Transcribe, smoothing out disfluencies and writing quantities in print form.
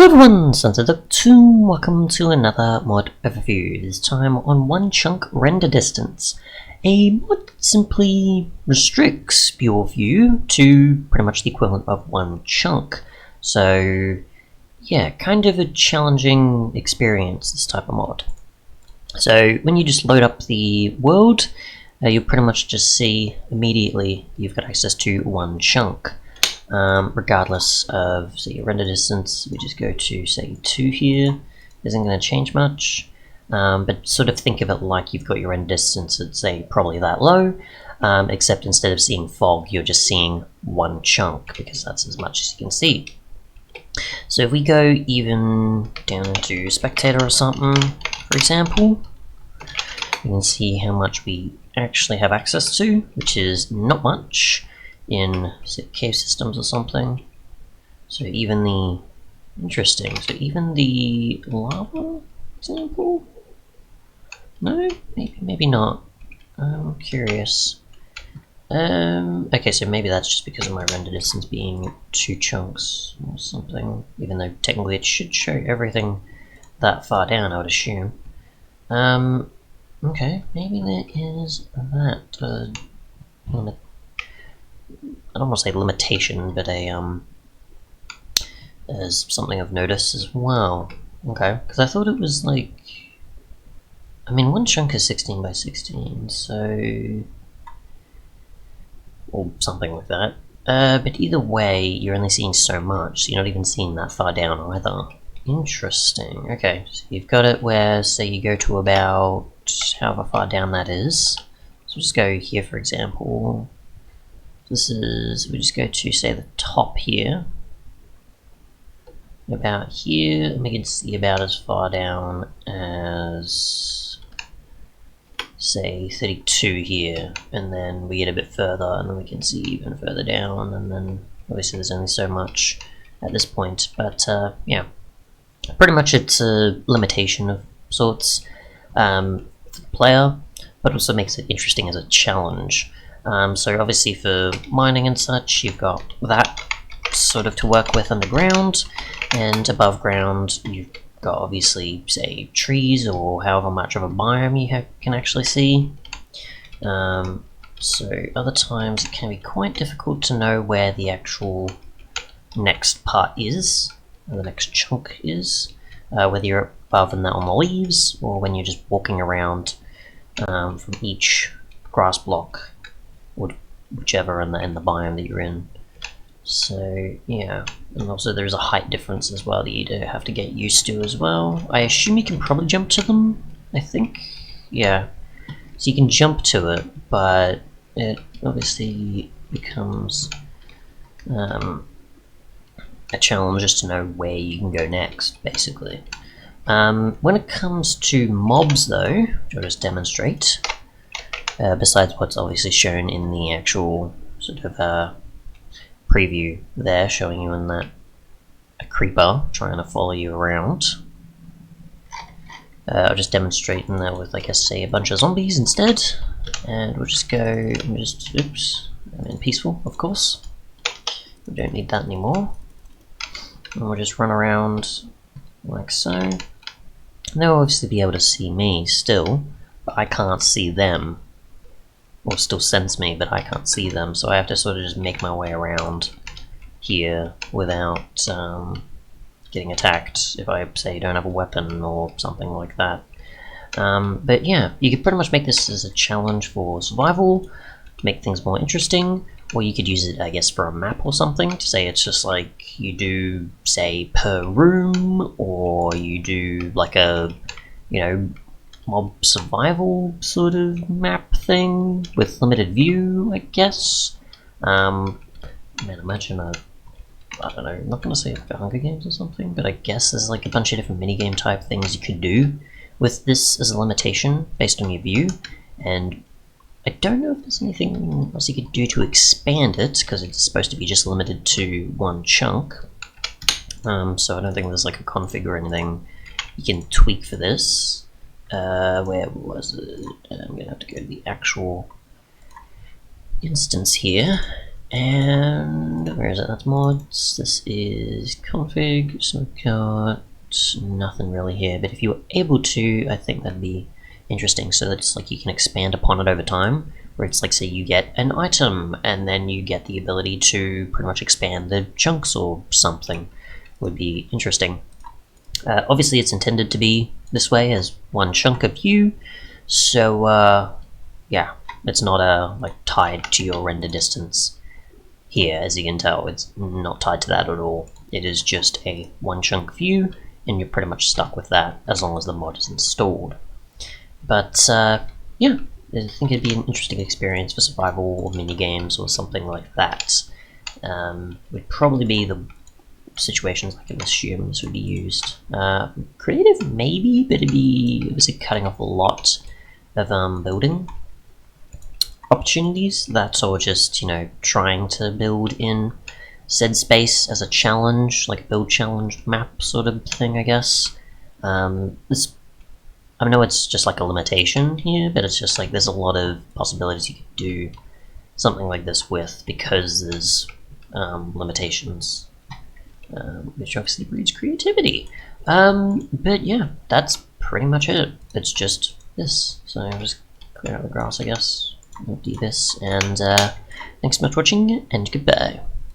Hello everyone, Untitled Chapter, welcome to another mod overview, this time on one chunk render distance. A mod that simply restricts your view to pretty much the equivalent of one chunk. So yeah, kind of a challenging experience, this type of mod. So when you just load up the world, you'll pretty much just see immediately you've got access to one chunk. Regardless of, say, your render distance, we just go to, say, 2 here. Isn't going to change much, but sort of think of it like you've got your render distance at, say, probably that low, except instead of seeing fog, you're just seeing one chunk, because that's as much as you can see. So if we go even down to spectator or something, for example, you can see how much we actually have access to, which is not much. In, say, cave systems or something. So even the interesting. So even the lava example? No, maybe not. I'm curious. Okay, so maybe that's just because of my render distance being 2 chunks or something. Even though technically it should show everything that far down, I would assume. Okay, maybe there is that limit. I don't want to say limitation, but as something of notice as well. Okay, because I thought it was like, I mean, one chunk is 16 by 16, so, or something like that. But either way, you're only seeing so much, so you're not even seeing that far down either. Interesting. Okay, so you've got it where, say, you go to about however far down that is. So just go here, for example. This is, we just go to, say, the top here, about here, and we can see about as far down as, say, 32 here, and then we get a bit further, and then we can see even further down, and then obviously there's only so much at this point, but yeah, pretty much it's a limitation of sorts for the player, but also makes it interesting as a challenge. So obviously for mining and such, you've got that sort of to work with underground, and above ground you've got obviously, say, trees or however much of a biome you can actually see. So other times it can be quite difficult to know where the actual next part is, or the next chunk is, whether you're above and that on the leaves, or when you're just walking around from each grass block, or whichever in the biome that you're in. So yeah, and also there's a height difference as well that you do have to get used to as well. I assume you can probably jump to them, I think. Yeah, so you can jump to it, but it obviously becomes a challenge just to know where you can go next, basically. When it comes to mobs though, which I'll just demonstrate, besides what's obviously shown in the actual sort of preview there, showing you in that a creeper trying to follow you around. I'll just demonstrate in there with, like, I say, a bunch of zombies instead, and we'll just go and just, oops, I'm in peaceful, of course. We don't need that anymore. And we'll just run around like so. They'll obviously be able to see me still, but I can't see them. Or still sense me, but I can't see them, so I have to sort of just make my way around here without getting attacked if I, say, don't have a weapon or something like that. But yeah, you could pretty much make this as a challenge for survival, make things more interesting, or you could use it, I guess, for a map or something, to say it's just like you do, say, per room, or you do like a, you know, mob survival sort of map thing with limited view, I guess. Man, imagine I don't know, I'm not going to say like a Hunger Games or something, but I guess there's like a bunch of different minigame type things you could do with this as a limitation based on your view, and I don't know if there's anything else you could do to expand it, because it's supposed to be just limited to one chunk. So I don't think there's like a config or anything you can tweak for this. Where was it? I'm gonna have to go to the actual instance here, And where is it? That's mods. This is config. So we've got nothing really here, but if you were able to, I think that'd be interesting. So it's like you can expand upon it over time, where it's like, say you get an item and then you get the ability to pretty much expand the chunks or something. Would be interesting. Obviously it's intended to be this way as one chunk of view, so yeah, it's not like tied to your render distance. Here, as you can tell, it's not tied to that at all. It is just a one chunk view, and you're pretty much stuck with that as long as the mod is installed. But yeah, I think it'd be an interesting experience for survival or mini games or something like that. Would probably be the situations I can assume this would be used. Creative maybe, but it'd be obviously cutting off a lot of building opportunities. That's all just, you know, trying to build in said space as a challenge, like a build challenge map sort of thing, I guess. I know it's just like a limitation here, but it's just like there's a lot of possibilities you could do something like this with, because there's limitations, which obviously breeds creativity. But yeah, that's pretty much it. It's just this. So I'll just clear out the grass, I guess. We'll do this, and thanks so much for watching, and goodbye.